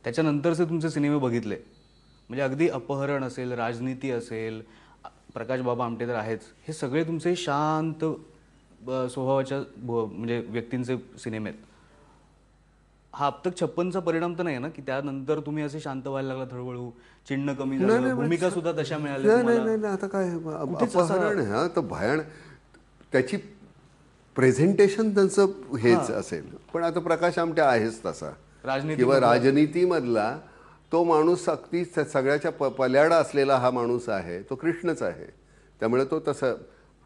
त्याच्यानंतरचे तुमचे सिनेमे बघितले म्हणजे अगदी अपहरण असेल, राजनीती असेल, प्रकाश बाबा आमटे तर आहेच, हे सगळे तुमचे शांत स्वभावाच्या म्हणजे व्यक्तींचे सिनेमे आहेत. हा अब तक 56चा परिणाम तर नाही ना की त्यानंतर तुम्ही असे शांत व्हायला लागला, हळूहळू चिडणं कमी झालं, भूमिका सुद्धा तशा मिळाल्या नाही. आता काय अपहरण आहे हा तर भयान, त्याची प्रेझेंटेशन त्यांचं हेच असेल. पण आता प्रकाश आमटे आहेच तसा किंवा राजनीतीमधला तो माणूस अगदी सगळ्याच्या पल्याडा असलेला हा माणूस आहे, तो कृष्णच आहे. त्यामुळे तो तसा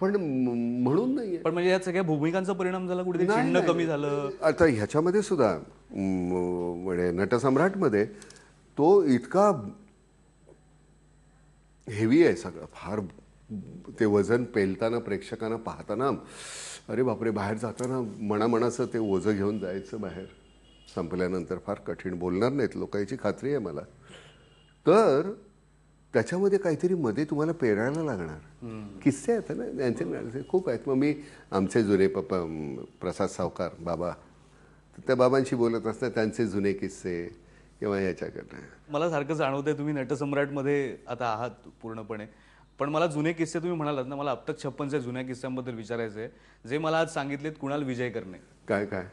पण म्हणून नाही. पण म्हणजे या सगळ्या भूमिकांचा परिणाम झाला, कुठे चिडणं कमी झालं. आता ह्याच्यामध्ये सुद्धा म्हणजे नटसम्राटमध्ये तो इतका हेवी आहे सगळं, फार ते वजन पेलताना प्रेक्षकांना पाहताना अरे बापरे, बाहेर जाताना मनामनाचं ते ओझं घेऊन जायचं बाहेर, संपल्यानंतर फार कठीण. बोलणार नाहीत लोक याची खात्री आहे मला. तर त्याच्यामध्ये काहीतरी मध्ये तुम्हाला पेरायला लागणार. किस्से आहेत ना त्यांचे खूप आहेत. मग मी आमचे जुने पप्पा प्रसाद सावकार बाबा, त्या बाबांशी बोलत असतात त्यांचे जुने किस्से किंवा ह्याच्याकडनं. मला सारखं जाणवतंय तुम्ही नटसम्राटमध्ये आता आहात पूर्णपणे, पण मला जुने किस्से तुम्ही म्हणालात ना, मला अब तक 56च्या जुन्या किस्स्यांबद्दल विचारायचं आहे, जे मला आज सांगितलेत कुणाल विजयकरने. काय काय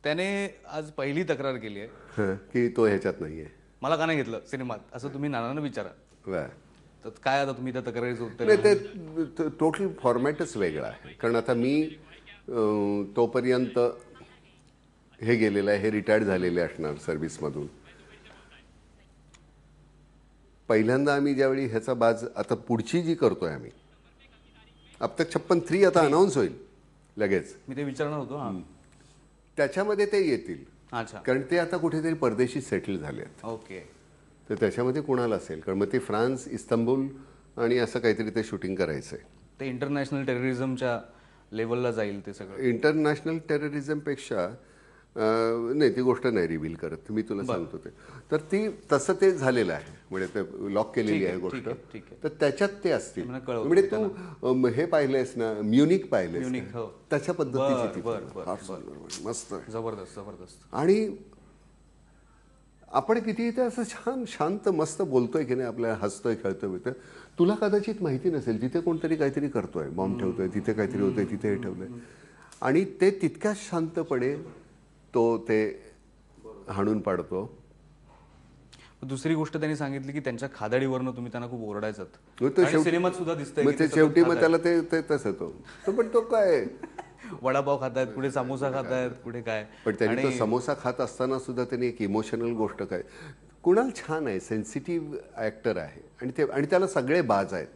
त्याने आज पहिली तक्रार केली आहे की तो ह्याच्यात नाहीये, मला का नाही घेतलं सिनेमात, असं तुम्ही नानांना विचारा. तर काय आता तुम्ही त्या तक्रारीचं उत्तर? नाही, ते टोटल फॉर्मॅटच वेगळा आहे. कारण आता मी तोपर्यंत हे गेलेलं आहे, हे रिटायर्ड झालेले असणार सर्व्हिसमधून. पहिल्यांदा आम्ही ज्यावेळी ह्याचा बाज आता पुढची जी करतोय आम्ही अब तक 56 आता अनाऊन्स होईल लगेच, मी ते विचारणार होतो. हां, त्याच्यामध्ये ते येतील. अच्छा, कारण ते आता कुठेतरी परदेशी सेटल झाले आहेत. ओके. तर त्याच्यामध्ये कुणाला असेल, कारण मग ते फ्रान्स, इस्तंबूल आणि असं काहीतरी ते शूटिंग करायचं आहे. ते इंटरनॅशनल टेररिझमच्या लेवलला जाईल ते सगळं. इंटरनॅशनल टेररिझमपेक्षा नाही, ती गोष्ट नाही रिव्हील करत मी तुला सांगतो ते. तर ती तसं ते झालेलं आहे, म्हणजे ते लॉक केलेली आहे गोष्ट. तर त्याच्यात ते असतील. म्हणजे तू हे पाहिलेस ना, म्युनिक पाहिलेस, त्याच्या पद्धतीची मस्त, जबरदस्त जबरदस्त. आणि आपण किती इथे असं छान शांत मस्त बोलतोय की नाही, आपल्या हसतोय खेळतोय, तर तुला कदाचित माहिती नसेल तिथे कोणतरी काहीतरी करतोय, बॉम्ब ठेवतोय, तिथे काहीतरी होतंय, तिथे हे ठेवलंय, आणि ते तितक्याच शांतपणे तो ते हाणून पाडतो. दुसरी गोष्ट त्यांनी सांगितली की त्यांच्या खादाडीवरनं तुम्ही त्यांना खूप ओरडायचात. सिनेमात सुद्धा दिसतंय मग ते शेवटी मग त्याला ते तसं तो पण तो काय वडापाव खातायत, पुढे समोसा खातायत, पुढे काय. पण त्यांनी तो समोसा खात असताना सुद्धा त्यांनी एक इमोशनल गोष्ट काय, कुणाल छान आहे, सेन्सिटिव्ह ॲक्टर आहे, आणि त्याला सगळे बाज आहेत.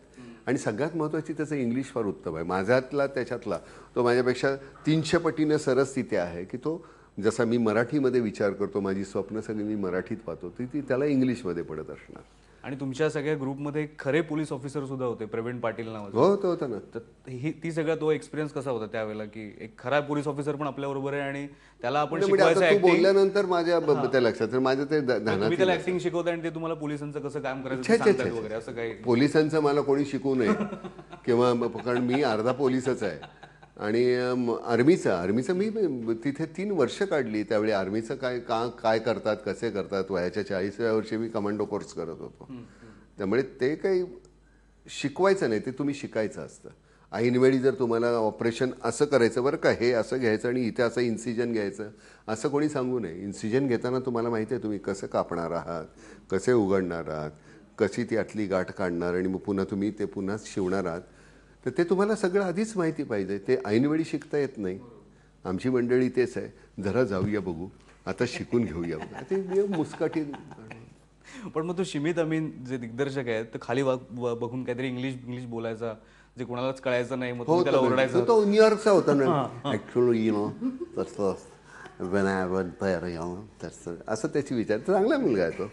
आणि सगळ्यात महत्त्वाची त्याचं इंग्लिश फार उत्तम आहे. माझ्यातला त्याच्यातला तो माझ्यापेक्षा 300 पटीने सरस तिथे आहे की तो, जसा मी मराठीमध्ये विचार करतो, माझी स्वप्न सगळी मी मराठीत पाहतो, ती त्याला इंग्लिशमध्ये पडत असणार. आणि तुमच्या सगळ्या ग्रुपमध्ये खरे पोलीस ऑफिसर सुद्धा होते, प्रवीण पाटील नावाचे. हो, तो होता ना. तर ती सगळा तो एक्सपिरियन्स कसा होता त्यावेळेला, की एक खरा पोलीस ऑफिसर पण आपल्या बरोबर आहे आणि त्याला आपण शिकवायचं. बोलल्यानंतर माझ्या त्या लक्षात, माझं ते तुम्ही त्याला ऍक्टिंग शिकवताय आणि ते तुम्हाला पोलिसांचं कसं काम करायचं वगैरे असं काही. पोलिसांचं मला कोणी शिकवू नये किंवा, कारण मी अर्धा पोलिसच आहे. आणि आर्मीचं मी तिथे 3 वर्ष काढली. त्यावेळी आर्मीचं काय करतात, कसे करतात, वयाच्या 40व्या वर्षी मी कमांडो कोर्स करत होतो. त्यामुळे ते काही शिकवायचं नाही, ते तुम्ही शिकायचं असतं. ऐनवेळी जर तुम्हाला ऑपरेशन असं करायचं बरं का, हे असं घ्यायचं आणि इथे असं इन्सिजन घ्यायचं, असं कोणी सांगू नये. इन्सिजन घेताना तुम्हाला माहिती आहे तुम्ही कसं कापणार आहात, कसे उघडणार आहात, कशी ती आतली गाठ काढणार, आणि मग पुन्हा तुम्ही ते पुन्हा शिवणार आहात. तर ते तुम्हाला सगळं आधीच माहिती पाहिजे. ते ऐनवेळी शिकता येत नाही. आमची मंडळी तेच आहे, जरा जाऊया बघू, आता शिकून घेऊया. ते मुस्काटी. पण मग तो शिमित अमीन जे दिग्दर्शक आहेत तर खाली बघून काहीतरी इंग्लिश बोलायचा जे कोणालाच कळायचं नाही, मग तुम्ही त्याला ओरडायचं. तो न्यूयॉर्कचा होता ना ऍक्च्युअली, तसं when I went there, तसं असं त्याची विचार. चांगला मुलगा आहे तो.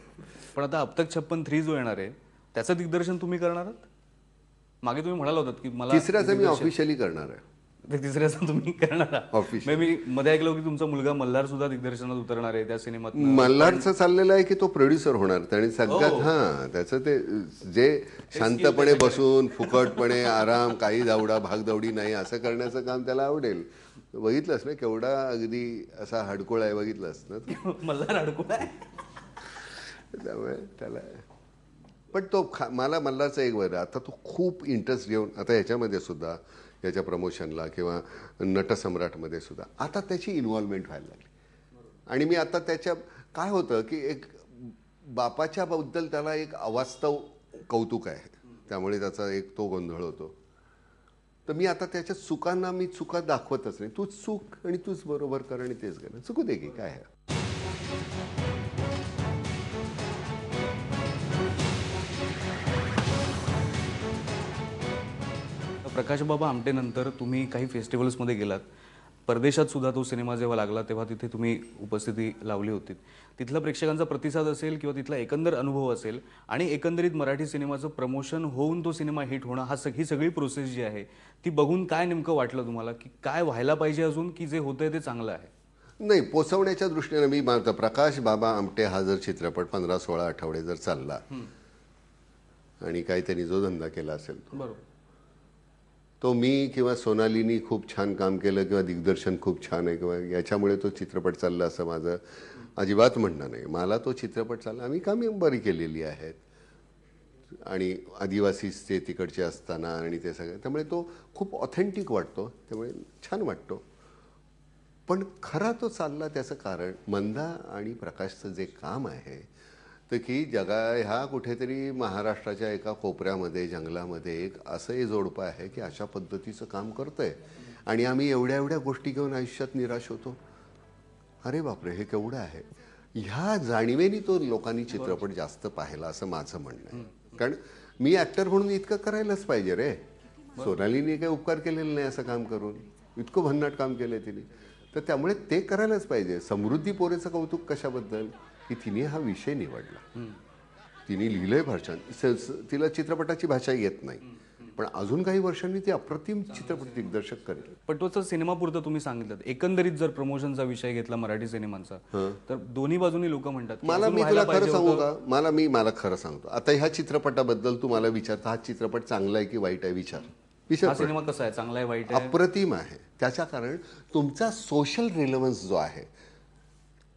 पण आता अब तक 56 जो येणार आहे त्याचं दिग्दर्शन तुम्ही करणार आहात? मागे तुम्ही म्हणाला होतात की मला तिसऱ्याचं मी ऑफिशियली करणार आहे. ते तिसऱ्याचं तुम्ही करणार आहात. Officially. मी मध्ये ऐकलं की तुमचा मुलगा मल्हार सुद्धा दिग्दर्शनात उतरणार आहे त्या सिनेमात. मल्हारचं चाललेलं आहे की तो प्रोड्युसर होणार. त्याने सगळ्यात त्याचं ते जे शांतपणे बसून फुकटपणे आराम, काही धावडा भागदौडी नाही असं करण्याचं काम त्याला आवडेल. बघितलंस ना केवढा अगदी असा हडकोळ आहे, बघितलंस ना. मल्हार अडकून आहे. त्यामुळे त्याला पण तो मला मल्हारचं एक बरं, आता तो खूप इंटरेस्ट घेऊन आता याच्यामध्ये सुद्धा, याच्या प्रमोशनला किंवा नटसम्राटमध्ये सुद्धा आता त्याची इन्व्हॉल्वमेंट व्हायला लागली. आणि मी आता त्याच्या काय होतं की एक बापाच्या बद्दल त्याला एक अवास्तव कौतुक आहे, त्यामुळे त्याचा एक तो गोंधळ होतो. तर मी आता त्याच्या चुकांना मी चुका दाखवतच नाही. तूच चूक आणि तूच बरोबर कर आणि तेच कर, चुकू दे की काय आहे. प्रकाश बाबा आमटेनंतर तुम्ही काही फेस्टिवल्समध्ये गेलात. परदेशात सुद्धा तो सिनेमा जेव्हा लागला तेव्हा तिथे तुम्ही उपस्थिती लावली होती. तिथला प्रेक्षकांचा प्रतिसाद असेल किंवा तिथला एकंदर अनुभव असेल आणि एकंदरीत मराठी सिनेमाचं प्रमोशन होऊन तो सिनेमा हिट होणं ही सगळी प्रोसेस जी आहे ती बघून काय नेमकं वाटलं तुम्हाला, की काय व्हायला पाहिजे अजून, की जे होतंय ते चांगलं आहे? नाही, पोचवण्याच्या दृष्टीने मी मानतो प्रकाश बाबा आमटे हा जर चित्रपट 15-16 आठवडे जर चालला आणि काही त्यांनी जो धंदा केला असेल बरोबर, तो मी किंवा सोनालीनी खूप छान काम केलं किंवा दिग्दर्शन खूप छान आहे किंवा याच्यामुळे तो चित्रपट चालला असं माझं अजिबात म्हणणं नाही. मला तो चित्रपट चालला, आम्ही कामे बरी केलेली आहेत आणि आदिवासीच ते तिकडचे असताना आणि ते सगळं, त्यामुळे तो खूप ऑथेंटिक वाटतो, त्यामुळे छान वाटतो. पण खरा तो चालला त्याचं कारण मंदा आणि प्रकाशचं जे काम आहे तर की ह्या कुठेतरी महाराष्ट्राच्या एका कोपऱ्यामध्ये जंगलामध्ये एक असंही जोडपं आहे की अशा पद्धतीचं काम करतंय आणि आम्ही एवढ्या एवढ्या गोष्टी घेऊन आयुष्यात निराश होतो. अरे बापरे, हे केवढं आहे. ह्या जाणीवेनी तो लोकांनी चित्रपट जास्त पाहिला असं माझं म्हणणं आहे. कारण मी ॲक्टर म्हणून इतकं करायलाच पाहिजे रे. सोनालीने काही उपकार केलेलं नाही असं काम करून, इतकं भन्नाट काम केलं तिने, तर त्यामुळे ते करायलाच पाहिजे. समृद्धी पोरेचं कौतुक कशाबद्दल की तिने हा विषय निवडला, तिने लिहिलंय फार छान. तिला चित्रपटाची भाषा येत नाही पण अजून काही वर्षांनी ती अप्रतिम चित्रपट दिग्दर्शक करेल. पण तोच सिनेमापुरतं तुम्ही सांगितलं. एकंदरीत जर प्रमोशनचा विषय घेतला मराठी सिनेमांचा तर दोन्ही बाजूनी लोक म्हणतात की मी अजून तुला व्हायला खरं पाहिजे सांगू होतं. का, मला खरं सांगतो, आता ह्या चित्रपटाबद्दल तू मला विचारता हा चित्रपट चांगला आहे की वाईट आहे, हा विचार. सिनेमा कसा आहे, चांगला आहे वाईट आहे? अप्रतिम आहे. त्याच्या कारण तुमचा सोशल रिलेव्हन्स जो आहे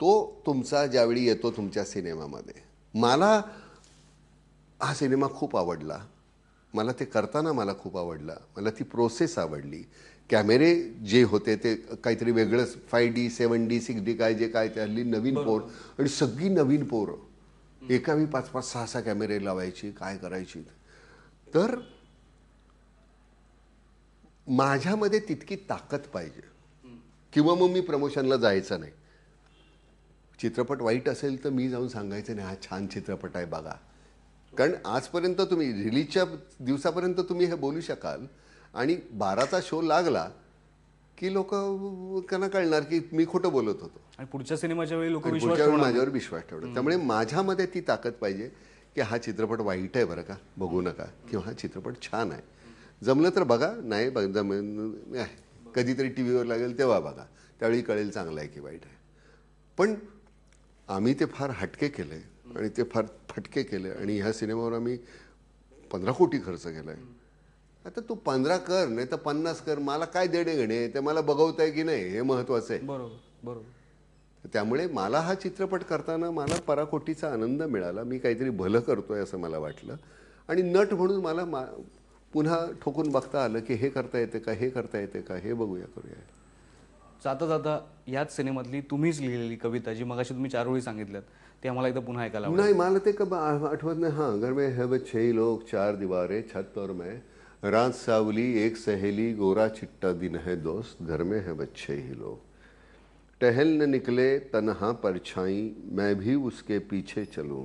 तो तुमचा ज्यावेळी येतो तुमच्या सिनेमामध्ये. मला हा सिनेमा खूप आवडला, मला ते करताना मला खूप आवडला, मला ती प्रोसेस आवडली. कॅमेरे जे होते ते काहीतरी वेगळंच 5D 7D 6D काय ते हल्ली नवीन पोर आणि सगळी नवीन पोरं एका मी 5-5 6-6 कॅमेरे लावायची, काय करायची. तर माझ्यामध्ये तितकी ताकद पाहिजे किंवा मग मी प्रमोशनला जायचं नाही. चित्रपट वाईट असेल तर मी जाऊन सांगायचं नाही हा छान चित्रपट आहे बघा. कारण आजपर्यंत तुम्ही रिलीजच्या दिवसापर्यंत तुम्ही हे बोलू शकाल आणि 12चा शो लागला की लोकांना कळणार की मी खोटं बोलत होतो आणि पुढच्या सिनेमाच्या वेळी लोक आणि विश्वास पुढच्या वेळी ठेवणार माझ्यावर विश्वास ठेवणार. त्यामुळे माझ्यामध्ये ती ताकद पाहिजे की हा चित्रपट वाईट आहे बरं का, बघू नका, किंवा हा चित्रपट छान आहे, जमलं तर बघा, नाही कधीतरी टी व्हीवर लागेल तेव्हा बघा, त्यावेळी कळेल चांगलं आहे की वाईट आहे. पण आम्ही ते फार हटके केले आणि ते फार फटके केले आणि ह्या सिनेमावर आम्ही 15 कोटी खर्च केला आहे. आता तू 15 कर नाही तर 50 कर, मला काय देणे घेणे, ते मला बघवताय की नाही हे महत्वाचं आहे. बरोबर बरोबर. त्यामुळे मला हा चित्रपट करताना मला पराकोटीचा आनंद मिळाला, मी काहीतरी भलं करतोय असं मला वाटलं आणि नट म्हणून मला पुन्हा ठोकून बघता आलं की हे करता येते का, हे करता येते का, हे बघूया करूया. जाता जाता याच सिनेमातली तुम्हीच लिहिलेली कविता जी मगाशी तुम्ही 4 ओळी सांगितल्यात ते आम्हाला एकदा पुन्हा ऐकायला आवडेल. नाही मला ते आठवत नाही. हाँ, घर में है वो 6 लोग 4 दीवारें छत और मैं, रात सावली एक सहेली गोरा चिट्टा दिन है दोस्त घर में है बच्चे ही लोग टहलने निकले तन्हा परछाई मैं भी उसके पीछे चलूं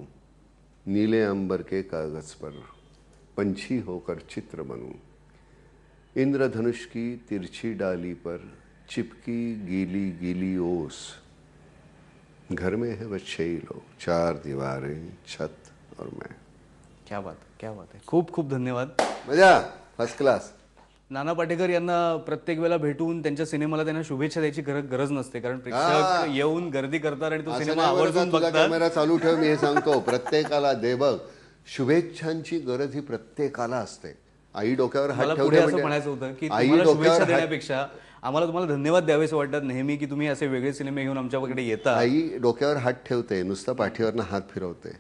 नीले अंबर के कागज पर पंछी होकर चित्र बनूं इंद्रधनुष की तिरछी डाली पर चिपकी गीली गीली ओस घर में है बच्चे ही लोग चार दीवारें छत और मैं क्या बात आहे खूप खूप धन्यवाद मजा फर्स्ट क्लास नाना पाटेकर यांना प्रत्येक वेळेला भेटून त्यांच्या सिनेमाला त्यांना शुभेच्छा द्यायची गरज नसते कारण प्रेक्षक येऊन गर्दी करतात आणि तो सिनेमा आवर्जून बघतात. कॅमेरा चालू ठेव मी हे सांगतो प्रत्येकाला दे बघ शुभेच्छांची गरज ही प्रत्येकाला असते. आई डोक्यावर मला हात पुढे असं ठेवते म्हणायचं होतं की आई तुम्हाला शुभेच्छा डोक्यावर हात देण्यापेक्षा आम्हाला तुम्हाला धन्यवाद द्यावेसे वाटतात नेहमी की तुम्ही असे वेगळे सिनेमे घेऊन आमच्याकडे येता. आई डोक्यावर हात ठेवते नुसतं पाठीवरनं हात फिरवते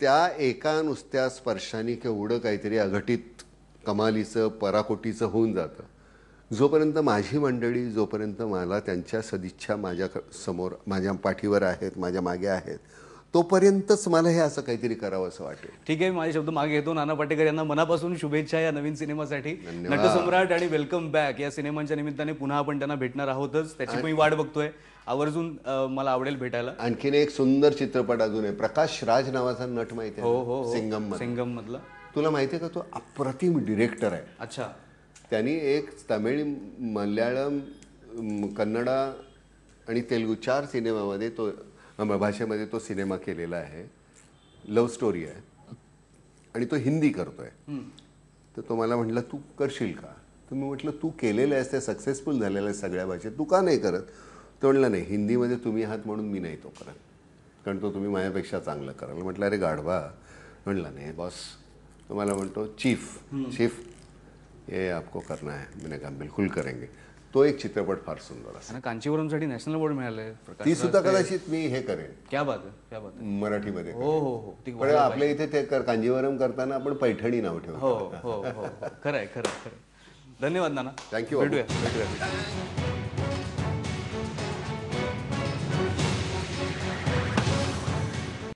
त्या एका नुसत्या स्पर्शाने केवढं काहीतरी अघटित कमालीचं पराकोटीचं होऊन जातं. जोपर्यंत माझी मंडळी जोपर्यंत मला त्यांच्या सदिच्छा माझ्या समोर माझ्या पाठीवर आहेत माझ्या मागे आहेत तोपर्यंतच मला हे असं काहीतरी करावं असं वाटेल. ठीक आहे माझे शब्द मागे घेतो. नाना पाटेकर यांना मनापासून शुभेच्छा या नवीन सिनेमासाठी. नटसम्राट आणि वेलकम बॅक या सिनेमांच्या निमित्ताने पुन्हा आपण त्यांना भेटणार आहोतच. त्याची मी वाट बघतोय आवर्जून. मला आवडेल भेटायला. आणखीन एक सुंदर चित्रपट अजून आहे प्रकाश राज नावाचा नट माहिती आहे हो सिंगम मधला. तुला माहिती आहे का तो अप्रतिम डिरेक्टर आहे. अच्छा. त्यांनी एक तमिळ मल्याळम कन्नडा आणि तेलुगू 4 सिनेमामध्ये तो भाषेमध्ये तो सिनेमा केलेला आहे. लव्ह स्टोरी आहे आणि तो हिंदी करतोय. तर तो मला म्हटलं तू करशील का. तर मी म्हटलं तू केलेलं आहेस ते सक्सेसफुल झालेलं आहे सगळ्या भाषेत तू का नाही करत. तो म्हणलं नाही हिंदीमध्ये तुम्ही आहात म्हणून मी नाही तो करत कारण तो तुम्ही माझ्यापेक्षा चांगलं कराल. म्हटलं अरे गाढवा. म्हणलं नाही बॉस. तो मला म्हणतो चीफ ये आपको करना है. मैंने कहा बिल्कुल करेंगे. तो एक चित्रपट फार सुंदर असेल. कांचीवरमसाठी नॅशनल अवॉर्ड मिळाले. ती सुद्धा कदाचित मी हे करेन. क्या बात आहे मराठीमध्ये हो पण आपल्या इथे ते कांजीवरम करताना आपण पैठणी नाव ठेवतो. हो खरंय. धन्यवाद नाना. थँक्यू. भेटूया.